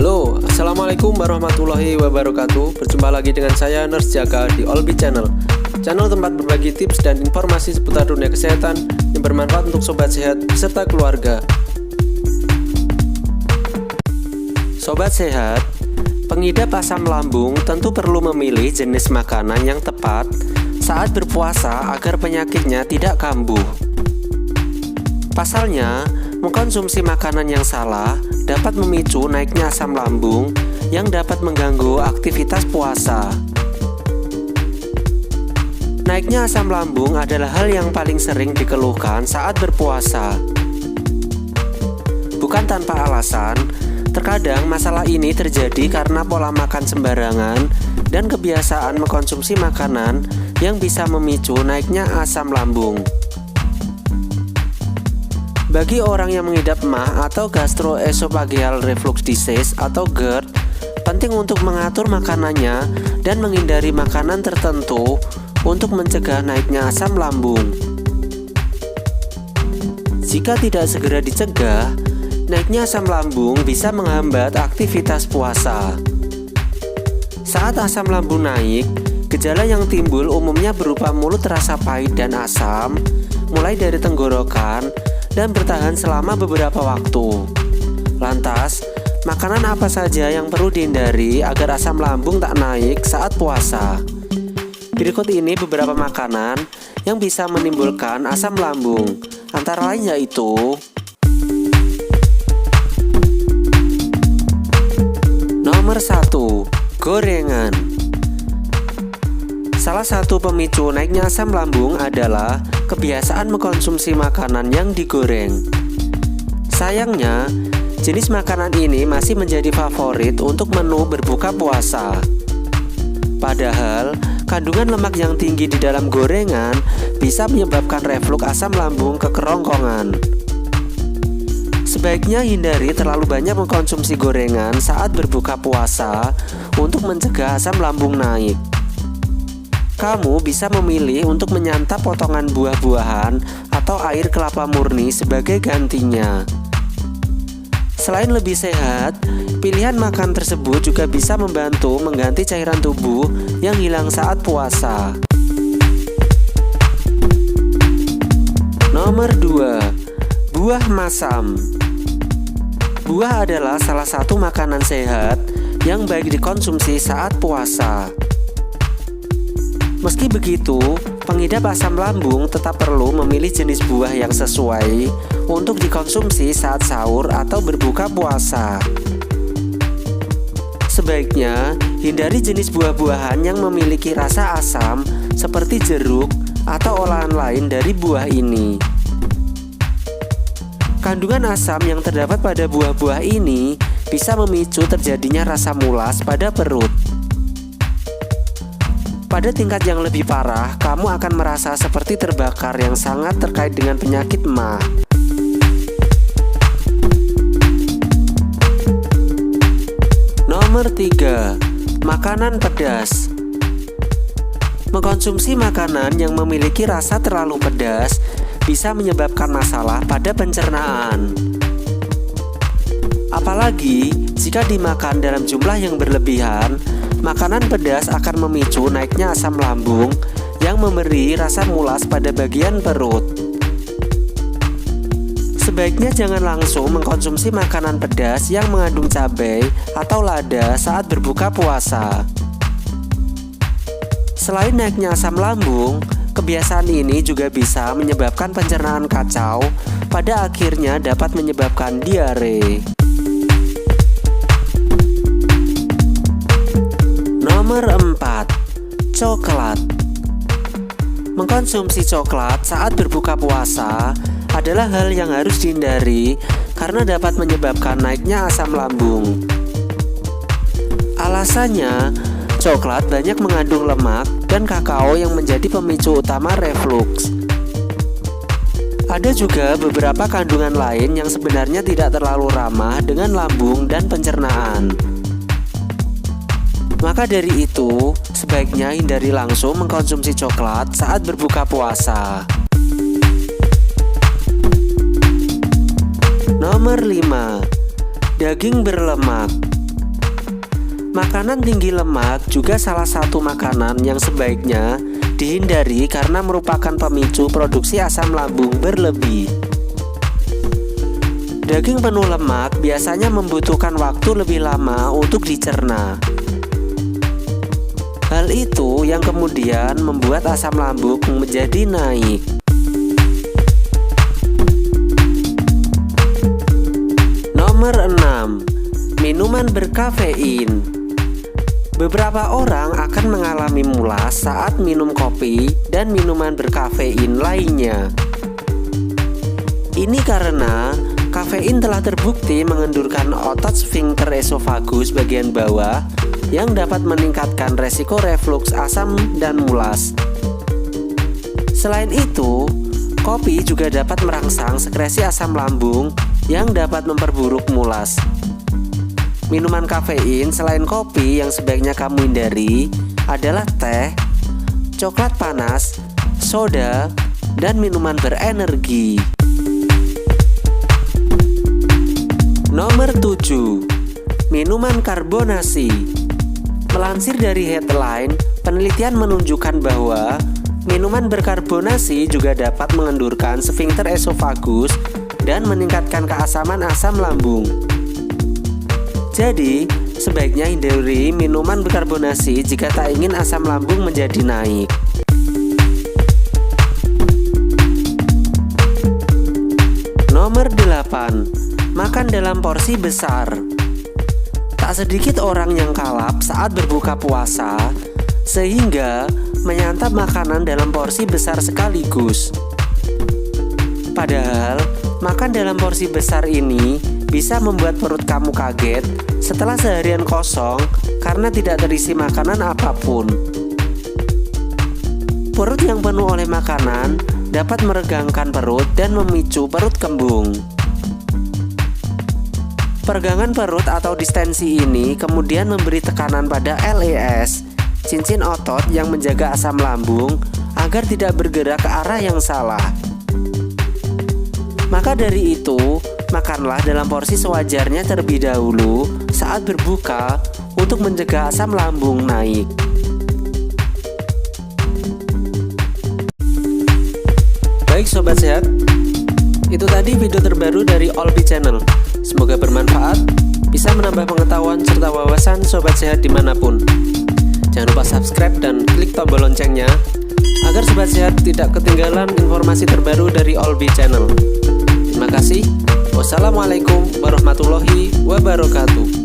Halo, Assalamualaikum warahmatullahi wabarakatuh. Berjumpa lagi dengan saya Nurse Jaka di Olbi Channel. Channel tempat berbagi tips dan informasi seputar dunia kesehatan yang bermanfaat untuk sobat sehat beserta keluarga. Sobat sehat, pengidap asam lambung tentu perlu memilih jenis makanan yang tepat saat berpuasa agar penyakitnya tidak kambuh. Pasalnya, mengkonsumsi makanan yang salah dapat memicu naiknya asam lambung yang dapat mengganggu aktivitas puasa. Naiknya asam lambung adalah hal yang paling sering dikeluhkan saat berpuasa. Bukan tanpa alasan, terkadang masalah ini terjadi karena pola makan sembarangan dan kebiasaan mengkonsumsi makanan yang bisa memicu naiknya asam lambung. Bagi orang yang mengidap MAH atau gastroesophageal reflux disease atau GERD, penting untuk mengatur makanannya dan menghindari makanan tertentu untuk mencegah naiknya asam lambung. Jika tidak segera dicegah, naiknya asam lambung bisa menghambat aktivitas puasa. Saat asam lambung naik, gejala yang timbul umumnya berupa mulut terasa pahit dan asam, mulai dari tenggorokan, dan bertahan selama beberapa waktu. Lantas, makanan apa saja yang perlu dihindari agar asam lambung tak naik saat puasa? Berikut ini beberapa makanan yang bisa menimbulkan asam lambung. Antara lain yaitu Nomor 1. Gorengan. Salah satu pemicu naiknya asam lambung adalah kebiasaan mengkonsumsi makanan yang digoreng. Sayangnya, jenis makanan ini masih menjadi favorit untuk menu berbuka puasa. Padahal, kandungan lemak yang tinggi di dalam gorengan bisa menyebabkan reflux asam lambung ke kerongkongan. Sebaiknya hindari terlalu banyak mengkonsumsi gorengan saat berbuka puasa untuk mencegah asam lambung naik. Kamu bisa memilih untuk menyantap potongan buah-buahan atau air kelapa murni sebagai gantinya. Selain lebih sehat, pilihan makan tersebut juga bisa membantu mengganti cairan tubuh yang hilang saat puasa. Nomor 2. Buah masam. Buah adalah salah satu makanan sehat yang baik dikonsumsi saat puasa. Meski begitu, pengidap asam lambung tetap perlu memilih jenis buah yang sesuai untuk dikonsumsi saat sahur atau berbuka puasa. Sebaiknya, hindari jenis buah-buahan yang memiliki rasa asam seperti jeruk atau olahan lain dari buah ini. Kandungan asam yang terdapat pada buah-buah ini bisa memicu terjadinya rasa mulas pada perut. Pada tingkat yang lebih parah, kamu akan merasa seperti terbakar yang sangat terkait dengan penyakit MAH. Nomor 3. Makanan pedas. Mengkonsumsi makanan yang memiliki rasa terlalu pedas bisa menyebabkan masalah pada pencernaan. Apalagi jika dimakan dalam jumlah yang berlebihan, makanan pedas akan memicu naiknya asam lambung yang memberi rasa mulas pada bagian perut. Sebaiknya jangan langsung mengkonsumsi makanan pedas yang mengandung cabai atau lada saat berbuka puasa. Selain naiknya asam lambung, kebiasaan ini juga bisa menyebabkan pencernaan kacau, pada akhirnya dapat menyebabkan diare. Nomor 4. Coklat. Mengkonsumsi coklat saat berbuka puasa adalah hal yang harus dihindari karena dapat menyebabkan naiknya asam lambung. Alasannya, coklat banyak mengandung lemak dan kakao yang menjadi pemicu utama reflux. Ada juga beberapa kandungan lain yang sebenarnya tidak terlalu ramah dengan lambung dan pencernaan. Maka dari itu, sebaiknya hindari langsung mengkonsumsi coklat saat berbuka puasa. Nomor 5. Daging berlemak. Makanan tinggi lemak juga salah satu makanan yang sebaiknya dihindari karena merupakan pemicu produksi asam lambung berlebih. Daging penuh lemak biasanya membutuhkan waktu lebih lama untuk dicerna. Hal itu yang kemudian membuat asam lambung menjadi naik. Nomor 6. Minuman berkafein. Beberapa orang akan mengalami mulas saat minum kopi dan minuman berkafein lainnya. Ini karena kafein telah terbukti mengendurkan otot sfinkter esofagus bagian bawah yang dapat meningkatkan resiko refluks asam dan mulas. Selain itu, kopi juga dapat merangsang sekresi asam lambung yang dapat memperburuk mulas. Minuman kafein selain kopi yang sebaiknya kamu hindari adalah teh, coklat panas, soda, dan minuman berenergi. Nomor 7. Minuman karbonasi. Melansir dari headline, penelitian menunjukkan bahwa minuman berkarbonasi juga dapat mengendurkan sfinkter esofagus dan meningkatkan keasaman asam lambung. Jadi, sebaiknya hindari minuman berkarbonasi jika tak ingin asam lambung menjadi naik. Nomor 8. Makan dalam porsi besar. Tak sedikit orang yang kalap saat berbuka puasa, sehingga menyantap makanan dalam porsi besar sekaligus. Padahal, makan dalam porsi besar ini bisa membuat perut kamu kaget setelah seharian kosong karena tidak terisi makanan apapun. Perut yang penuh oleh makanan dapat meregangkan perut dan memicu perut kembung. Peregangan perut atau distensi ini kemudian memberi tekanan pada LES, cincin otot yang menjaga asam lambung agar tidak bergerak ke arah yang salah. Maka dari itu, makanlah dalam porsi sewajarnya terlebih dahulu saat berbuka untuk mencegah asam lambung naik. Baik Sobat Sehat, itu tadi video terbaru dari Olbi Channel. Semoga bermanfaat, bisa menambah pengetahuan serta wawasan Sobat Sehat dimanapun. Jangan lupa subscribe dan klik tombol loncengnya agar Sobat Sehat tidak ketinggalan informasi terbaru dari Olbi Channel. Terima kasih. Wassalamualaikum warahmatullahi wabarakatuh.